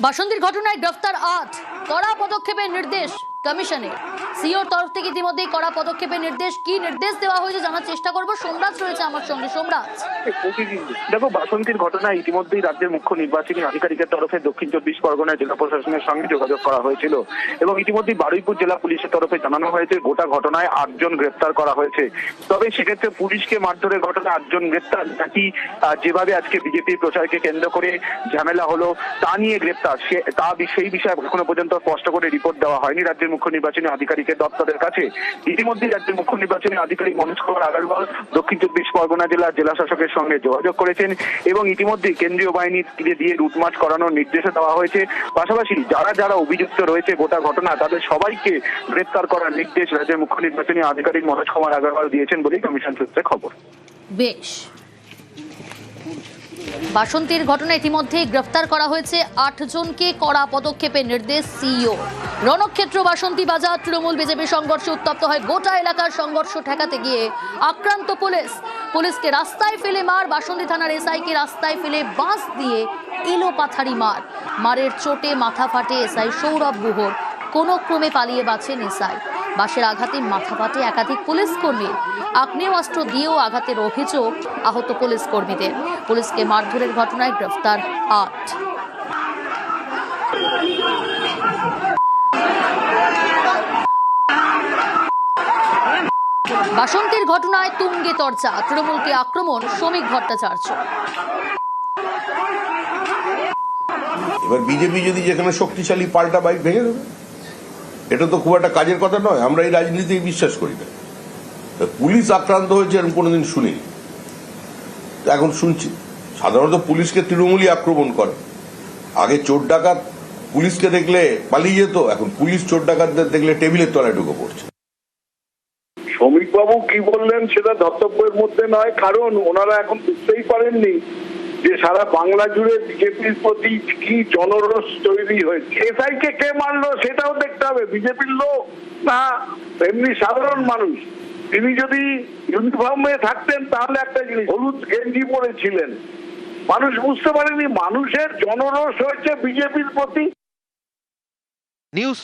বাসন্তীর ঘটনায় গ্রেফতার ৮, কড়া পদক্ষেপের নির্দেশ কমিশনের। সিওর তরফ থেকে ইতিমধ্যেই কড়া পদক্ষেপের নির্দেশ। কি নির্দেশ দেওয়া হয়েছে জানার চেষ্টা করব। সোমরাজ রয়েছে আমার সঙ্গে। সোমরাজ, দেখো, বাসন্তীর ঘটনায় ইতিমধ্যেই রাজ্যের মুখ্য নির্বাচনী আধিকারিকের তরফে দক্ষিণ ২৪ পরগনায় জেলা প্রশাসনের সঙ্গে যোগাযোগ করা হয়েছিল এবং ইতিমধ্যেই বারুইপুর জেলা পুলিশের তরফে জানানো হয়েছে গোটা ঘটনায় ৮ জন গ্রেফতার করা হয়েছে। তবে সেক্ষেত্রে পুলিশকে মারধরের ঘটনায় ৮ জন গ্রেফতার নাকি যেভাবে আজকে বিজেপির প্রচারকে কেন্দ্র করে ঝামেলা হলো তা নিয়ে গ্রেফতার, সেই বিষয়ে এখনো পর্যন্ত স্পষ্ট করে রিপোর্ট দেওয়া হয়নি রাজ্যের মুখ্য নির্বাচনী আধিকারিকের দপ্তরের কাছে। ইতিমধ্যেই রাজ্যের মুখ্য নির্বাচনী আধিকারিক মনোজ কুমার আগরওয়াল দক্ষিণ ২৪ পরগনা জেলার জেলা শাসকের সঙ্গে যোগাযোগ করেছেন এবং ইতিমধ্যেই কেন্দ্রীয় বাহিনী দিয়ে রুটমার্চ করানোর নির্দেশ দেওয়া হয়েছে। পাশাপাশি যারা অভিযুক্ত রয়েছে গোটা ঘটনা তাদের সবাইকে গ্রেফতার করার নির্দেশ রাজ্যের মুখ্য নির্বাচনী আধিকারিক মনোজ কুমার আগরওয়াল দিয়েছেন বলেই কমিশন সূত্রে খবর। বেশ, বাসন্তীর ঘটনা ইতিমধ্যেই গ্রেফতার করা হয়েছে ৮ জনকে। কড়া পদক্ষেপের নির্দেশ সিইও। রণক্ষেত্র বাসন্তী বাজার তৃণমূল বিজেপি সংঘর্ষে উত্তপ্ত হয় গোটা এলাকার। সংঘর্ষ ঠেকাতে গিয়ে আক্রান্ত পুলিশকে রাস্তায় ফেলে মার। বাসন্তী থানার এসআইকে রাস্তায় ফেলে বাঁশ দিয়ে এলো পাথারি মারের চোটে মাথা ফাটে এসআই সৌরভ গুহর। কোনো ক্রমে পালিয়ে বাঁচেন এসআই। বাঁশের আঘাতে মাথা ফাটে একাধিক পুলিশ কর্মীর। আগ্নেয়াস্ত্র দিয়েও আঘাতের অভিযোগ আহত পুলিশ কর্মীদের। পুলিশকে মারধরের ঘটনায় গ্রেফতার ৮। বাসন্তীর ঘটনায় তুঙ্গে চর্চা। তৃণমূলকে আক্রমণ শ্রমিক ভট্টাচার্য। এবার বিজেপি যদি যেখানে শক্তিশালী পাল্টা বাইক ভেঙে দেবে, এটা তো খুব একটা কাজের কথা নয়। আমরা এই রাজনীতি বিশ্বাস করি না। পুলিশ আক্রান্ত হয়েছে এরকম কোনোদিন শুনিনি, এখন শুনছি। সাধারণত পুলিশকে তৃণমূলই আক্রমণ করে। আগে চোর ডাকাত পুলিশকে দেখলে পালিয়ে যেত, এখন পুলিশ চোর ডাকাতদের দেখলে টেবিলের তলায় ঢুকে পড়ছে। শ্রমিকবাবু কি বললেন সেটা ধর্তব্যের মধ্যে নয়, কারণ ওনারা এখন বুঝতেই পারেননি যে সারা বাংলা জুড়ে বিজেপির প্রতি কি জনরোষ তৈরি হয়েছে। এসআই কে কে মারলো সেটাও দেখতে হবে। বিজেপির লোক না এমনি সাধারণ মানুষ। তিনি যদি ইউনিফর্মে থাকতেন তাহলে একটা জিনিস, হলুদ গেঞ্জি পরেছিলেন, মানুষ বুঝতে পারেনি মানুষের জনরোষ হয়েছে বিজেপির প্রতি। নিউজ